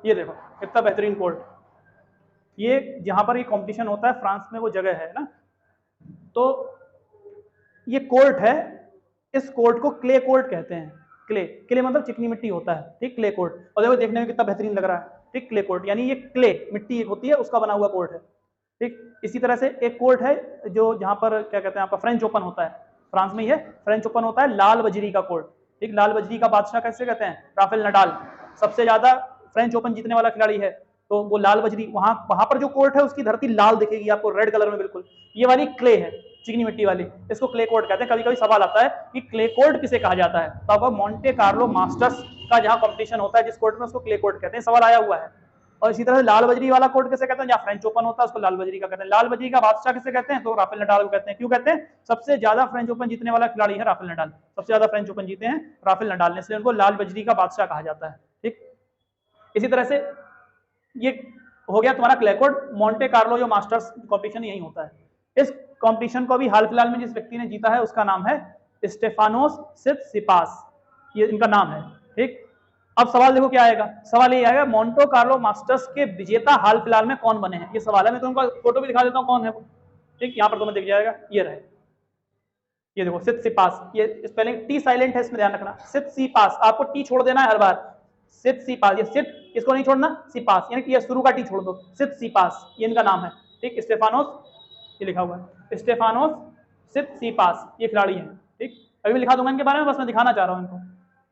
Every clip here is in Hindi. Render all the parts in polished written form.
ये देखो कितना बेहतरीन कोर्ट, ये जहां पर ये कंपटीशन होता है फ्रांस में वो जगह है ना, तो ये कोर्ट है, इस कोर्ट को क्ले कोर्ट कहते हैं। क्ले, क्ले मतलब चिकनी मिट्टी होता है, ठीक, क्ले कोर्ट। और देखो देखने में कितना बेहतरीन लग रहा है, ठीक, क्ले कोर्ट यानी ये क्ले मिट्टी एक होती है उसका बना हुआ कोर्ट है, ठीक। इसी तरह से एक कोर्ट है जो जहां पर क्या कहते हैं आपका फ्रेंच ओपन होता है, फ्रांस में ही है, फ्रेंच ओपन होता है, लाल बजरी का कोर्ट, ठीक। लाल बजरी का बादशाह कैसे कहते हैं, राफेल नडाल, सबसे ज्यादा फ्रेंच ओपन जीतने वाला खिलाड़ी है, तो वो लाल बजरी, वहां वहां पर जो कोर्ट है उसकी धरती लाल दिखेगी आपको, रेड कलर में बिल्कुल। ये वाली क्ले है, चिकनी मिट्टी वाली, इसको क्ले कोर्ट कहते हैं। कभी कभी सवाल आता है कि क्ले कोर्ट किसे कहा जाता है, तो आपको मॉन्टे कार्लो मास्टर्स का जहां कंपटीशन होता है जिस कोर्ट में, उसको क्ले कोर्ट कहते हैं, सवाल आया हुआ है। और इसी तरह से लाल बजरी वाला कोर्ट किसे कहते हैं, जहां फ्रेंच ओपन होता है उसको लाल बजरी का कहते हैं। लाल बजरी का बादशाह किसे कहते हैं, तो राफेल नडाल को कहते हैं। क्यों कहते हैं, सबसे ज्यादा फ्रेंच ओपन जीतने वाला खिलाड़ी है राफेल नडाल, सबसे ज्यादा फ्रेंच ओपन जीते हैं राफेल नडाल ने, इसलिए उनको लाल बजरी का बादशाह कहा जाता है, ठीक। इसी तरह से ये हो गया तुम्हारा क्ले कोर्ट। मॉन्टे कार्लो जो मास्टर्स कॉम्पिटिशन यही होता है। इस कॉम्पिटिशन को अभी हाल फिलहाल में जिस व्यक्ति ने जीता है उसका नाम है स्टेफानोस सित्सिपास, ये इनका नाम है, ठीक। अब सवाल देखो क्या आएगा, सवाल ये आएगा मॉन्टे कार्लो मास्टर्स के विजेता हाल फिलहाल में कौन बने हैं, ये सवाल है। मैं तुमको फोटो भी दिखा देता हूँ कौन है वो, ठीक, यहाँ पर तुम्हें दिख जाएगा, ये रहे, ये देखो सित्सिपास, ये स्पेलिंग टी साइलेंट है इसमें ध्यान रखना, सित्सिपास, आपको टी छोड़ देना है हर बार, सित्सिपास, ये सित इसको नहीं छोड़ना, सिपास यानी कि ये शुरू का टी छोड़ दो, सित्सिपास ये इनका नाम है, ठीक। स्टेफानोस, ये लिखा हुआ है स्टेफानोस सित्सिपास, ये खिलाड़ी है, ठीक। अभी मैं लिखा दूंगा इनके बारे में, बस मैं दिखाना चाह रहा हूँ इनको,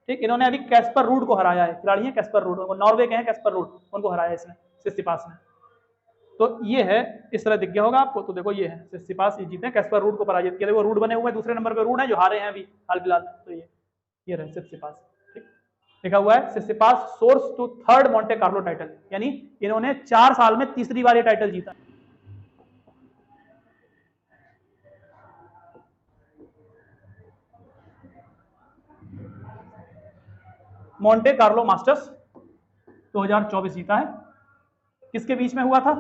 ठीक। इन्होंने अभी कैस्पर रूड को हराया है, खिलाड़ी है कैस्पर रूड, उनको नॉर्वे के हैं कैस्पर रूड, उनको हराया इसने सित्सिपास ने। तो ये है, इस तरह दिख गया होगा आपको, तो देखो ये है सित्सिपास, ये जीते हैं, कैस्पर रूड को पराजित किया, देखो रूड बने हुए हैं, दूसरे नंबर पे रूड है जो हारे हैं अभी हाल फिलहाल, तो ये रहे सित्सिपास, ठीक। लिखा हुआ है Tsitsipas soars to third Monte Carlo title, यानी इन्होंने 4 साल में तीसरी बार ये टाइटल जीता। मॉन्टे कार्लो मास्टर्स 2024 जीता है, किसके बीच में हुआ था,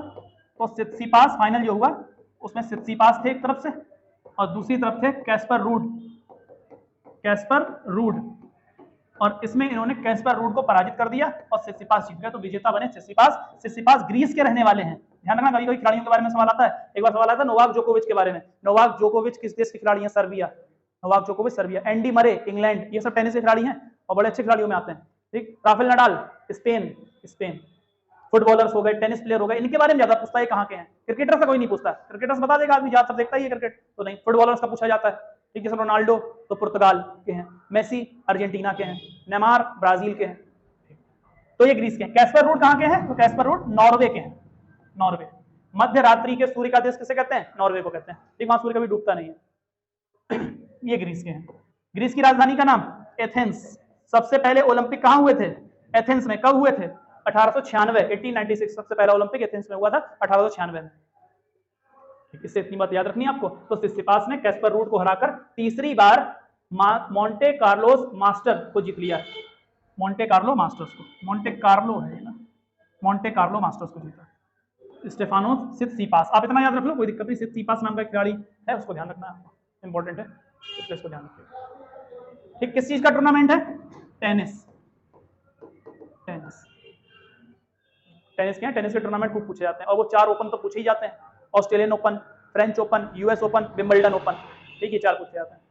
तो सित्सिपास, फाइनल जो हुआ उसमें सित्सिपास थे एक तरफ से और दूसरी तरफ थे कैस्पर रूड, कैस्पर रूड, और इसमें इन्होंने कैस्पर रूड को पराजित कर दिया और सित्सिपास जीत गया, तो विजेता बने सित्सिपास। सित्सिपास ग्रीस के रहने वाले हैं, ध्यान रखना, कभी कभी खिलाड़ियों के बारे में सवाल आता है। एक बार सवाल आता है नोवाक जोकोविच के बारे में, नोवाक जोकोविच किस देश के खिलाड़ी हैं, सर्बिया, नोवाक जोकोविच सर्बिया। एंडी मरे इंग्लैंड, ये सब टेनिस के खिलाड़ी हैं और बड़े अच्छे खिलाड़ियों में आते हैं, ठीक। Rafael Nadal Spain, Spain. Footballers हो गए, टेनिस प्लेयर हो गए, इनके बारे में ज्यादा पूछता है कहाँ के हैं, क्रिकेटर से कोई नहीं पूछता, क्रिकेटर्स बता देगा आदमी, ज्यादातर देखता ही है क्रिकेट, तो नहीं, फुटबॉलर्स का पूछा जाता है, ठीक है। रोनाल्डो तो पुर्तगाल के हैं, मेसी अर्जेंटीना के हैं, नेमार ब्राजील के हैं, तो ये ग्रीस के हैं। कैस्पर रूड कहाँ के हैं, तो कैस्पर रूड नॉर्वे के हैं, नॉर्वे। मध्य रात्रि के सूर्य का देश किसे कहते हैं, नॉर्वे को कहते हैं, ठीक, वहां सूर्य कभी डूबता नहीं है। ये ग्रीस के हैं। ग्रीस की राजधानी का नाम एथेंस। सबसे पहले ओलंपिक कहाँ हुए थे, एथेंस में। कब हुए थे, 1896, 1896 सबसे पहला ओलंपिक एथेंस में हुआ था 1896 में, इससे इतनी बात याद रखनी है आपको। तो सित्सिपास ने कैस्पर रूड को हराकर तीसरी बार मॉन्टे कार्लोस मास्टर को जीत लिया, मॉन्टे कार्लो मास्टर्स को, मॉन्टे कार्लो है ना, मॉन्टे कार्लो मास्टर्स को जीता स्टेफानोस सित्सिपास। आप इतना याद रख लो, कोई दिक्कत नहीं, सित्सिपास नाम का खिलाड़ी है, उसको ध्यान रखना है आपको, इंपॉर्टेंट है, इसलिए इसको ध्यान रखिए, ठीक। किस चीज का टूर्नामेंट है, टेनिस, टेनिस, टेनिस के हैं, टेनिस के टूर्नामेंट खूब पूछे जाते हैं, और वो 4 ओपन तो पूछे ही जाते हैं, Australian open, French open, US open, Wimbledon open, ठीक है, 4 पूछे जाते हैं।